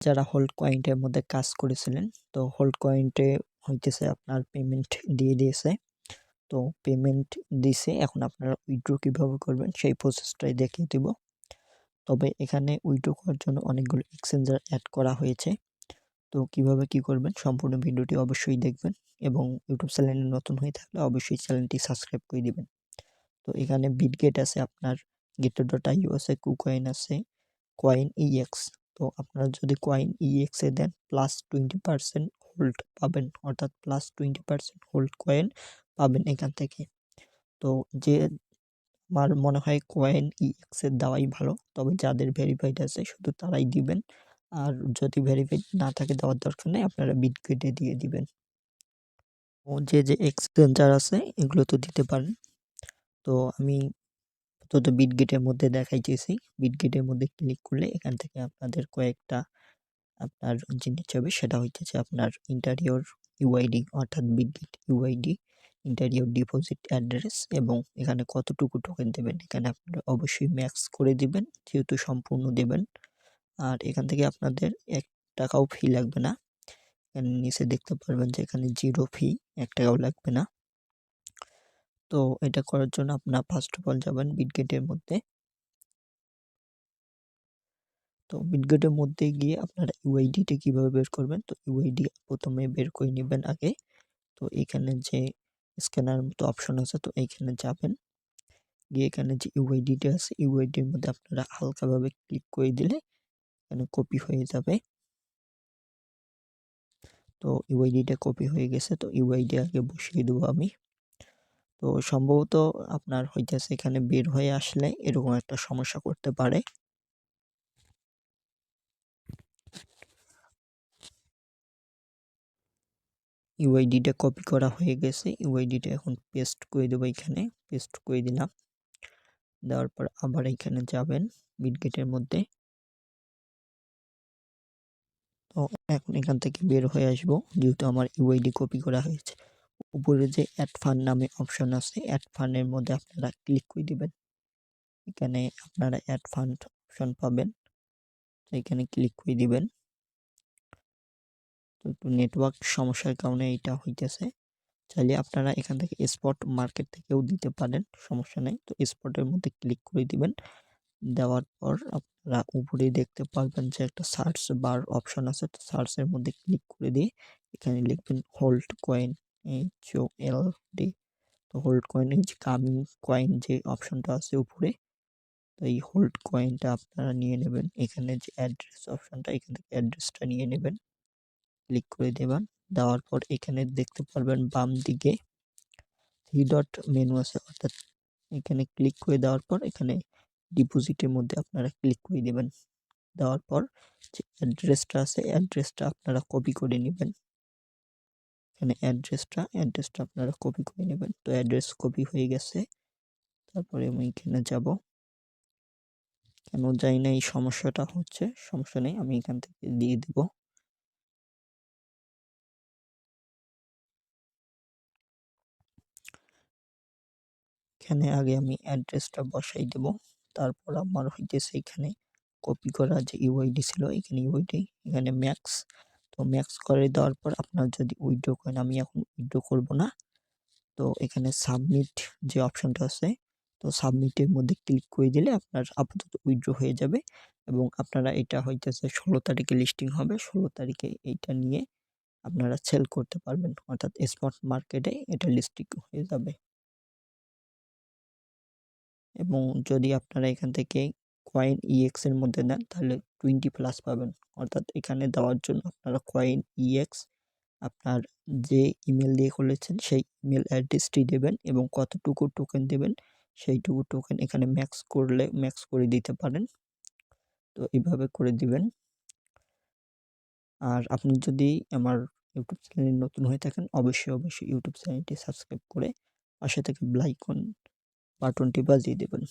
যারা হোল্ড কয়েনটার মধ্যে কাজ করেছিলেন, তো হোল্ড কয়েনটে হইতেছে আপনার পেমেন্ট দিয়ে দিয়েছে। তো পেমেন্ট দিছে, এখন আপনারা উইথড্র কীভাবে করবেন সেই প্রসেসটাই দেখিয়ে দিব। তবে এখানে উইথড্র করার জন্য অনেকগুলো এক্সচেঞ্জার অ্যাড করা হয়েছে। তো কিভাবে কি করবেন সম্পূর্ণ ভিডিওটি অবশ্যই দেখবেন, এবং ইউটিউব চ্যানেলে নতুন হয়ে থাকলে অবশ্যই চ্যানেলটি সাবস্ক্রাইব করে দিবেন। তো এখানে বিটগেট আছে, আপনার গেটো.io আছে, কুকয়েন আছে, কয়েন ইএক্স। তো আপনারা যদি কয়েন ইএক্স এ দেন +20% হোল্ড পাবেন, অর্থাৎ +20% হোল্ড কয়েন পাবেন এখান থেকে। তো যে আমার মনে হয় কয়েন ইএক্স এর দেওয়াই ভালো, তবে যাদের ভেরিফাইড আছে শুধু তারাই দিবেন, আর যদি ভেরিফাইড না থাকে দেওয়ার দরকার নেই, আপনারা বিটগেটে দিয়ে দিবেন। ও যে এক্সচেঞ্জার আছে এগুলো তো দিতে পারেন। তো আমি বিটগেটের মধ্যে দেখাইতেছি। বিটগেটের মধ্যে ক্লিক করলে এখান থেকে আপনাদের কয়েকটা আপনার জিনিস হবে, সেটা হইতেছে আপনার ইন্টারিয়র ইউআইডি, অর্থাৎ Bitget UID, interior deposit address, এবং এখানে কতটুকু টোকেন দেবেন এখানে আপনারা অবশ্যই ম্যাক্স করে দিবেন, যেহেতু সম্পূর্ণ দেবেন। আর এখান থেকে আপনাদের 1 টাকাও ফি লাগবে না। এখানে নিচে দেখতে পারবেন যে এখানে 0 ফি, 1 টাকাও লাগবে না। তো এটা করার জন্য আপনারা ফার্স্ট অফ অল যাবেন বিটগেটের মধ্যে। তো বিটগেটের মধ্যে গিয়ে আপনারা ইউআইডিটা কিভাবে বের করবেন, তো ইউআইডি প্রথমে বের করে নেবেন আগে। তো এখানে যে স্ক্যানার মতো অপশন আছে, তো এইখানে যাবেন, গিয়ে এখানে যে ইউআইডিটা আছে ইউআইডির মধ্যে আপনারা হালকাভাবে ক্লিক করে দিলে এখানে কপি হয়ে যাবে। তো ইউআইডিটা কপি হয়ে গেছে, তো ইউআইডি আগে বসিয়ে দেবো আমি। তো সম্ভবত আপনার হইতেছে এখানে বের হয়ে আসলে এরকম একটা সমস্যা করতে পারে। ইউআইডিটা কপি করা হয়ে গেছে, ইউআইডিটা এখন পেস্ট করে দেবো, এখানে পেস্ট করে দিলাম। দেওয়ার পর আবার এখানে যাবেন বিটগেটের মধ্যে। তো এখন এখান থেকে বের হয়ে আসবো, যেহেতু আমার ইউআইডি কপি করা হয়েছে। উপরে যে অ্যাড ফান্ড নামে অপশন আছে, অ্যাড ফান্ডের মধ্যে আপনারা ক্লিক করে দিবেন। এখানে আপনারা অ্যাড ফান্ড অপশন পাবেন, তো এখানে ক্লিক করে দিবেন। তো একটু নেটওয়ার্ক সমস্যার কারণে এটা হইতেছে। চাইলে আপনারা এখান থেকে স্পট মার্কেট থেকেও দিতে পারেন, সমস্যা নেই। তো স্পটের মধ্যে ক্লিক করে দিবেন। দেওয়ার পর আপনারা উপরে দেখতে পারবেন যে একটা সার্চ বার অপশন আছে, তো সার্চের মধ্যে ক্লিক করে দিয়ে এখানে লিখবেন হোল্ড কয়েন, HOLD। তো হোল্ড কয়েন, এই যে কামিং কয়েন যে অপশনটা আছে উপরে, তো এই হোল্ড কয়েনটা আপনারা নিয়ে নেবেন। এখানে যে অ্যাড্রেস অপশনটা, এখান থেকে অ্যাড্রেসটা নিয়ে নেবেন, ক্লিক করে দেবেন। দেওয়ার পর এখানে দেখতে পারবেন বাম দিকে 3 ডট মেনু আছে, অর্থাৎ এখানে ক্লিক করে দেওয়ার পর এখানে ডিপোজিটের মধ্যে আপনারা ক্লিক করে দেবেন। দেওয়ার পর যে অ্যাড্রেসটা আছে, অ্যাড্রেসটা আপনারা কপি করে নেবেন। এখানে অ্যাড্রেসটা আপনারা কপি করে নেবেন। তো অ্যাড্রেস কপি হয়ে গেছে। তারপরে আমি এখানে যাব, কেন জানি না এই সমস্যাটা হচ্ছে, সমস্যা নেই, আমি এখান থেকে দিয়ে দেব। এখানে আগে আমি অ্যাড্রেসটা বসাই দেব, তারপর আমার হইতেছে এখানে কপি করা যে ইউআইডি ছিল, এখানে ইউআইডি, এখানে ম্যাক্স। তো ম্যাক্স করে দেওয়ার পর আপনার যদি উইথড্র করেন, আমি এখন উইথড্র করব না। তো এখানে সাবমিট যে অপশনটা আছে, তো সাবমিটের মধ্যে ক্লিক করে দিলে আপনার আপাতত উইথড্র হয়ে যাবে, এবং আপনারা এটা হইতেছে 16 তারিখে লিস্টিং হবে, 16 তারিখে এইটা নিয়ে আপনারা সেল করতে পারবেন, অর্থাৎ স্পট মার্কেটে এটা লিস্টিং হয়ে যাবে। এবং যদি আপনারা এখান থেকে কয়েন ইএক্স এর মধ্যে নেন তাহলে 20+ পাবেন, অর্থাৎ এখানে দেওয়ার জন্য আপনারা কয়েন ইএক্স আপনার যে ইমেল দিয়ে খুলেছেন সেই ইমেল অ্যাড্রেসটি দেবেন, এবং কতটুকু টোকেন দেবেন সেইটুকু টোকেন এখানে ম্যাক্স করলে ম্যাক্স করে দিতে পারেন। তো এইভাবে করে দিবেন। আর আপনি যদি আমার ইউটিউব চ্যানেলে নতুন হয়ে থাকেন, অবশ্যই ইউটিউব চ্যানেলটি সাবস্ক্রাইব করে পাশে থেকে বেল আইকন বাটনটি বাজিয়ে দেবেন।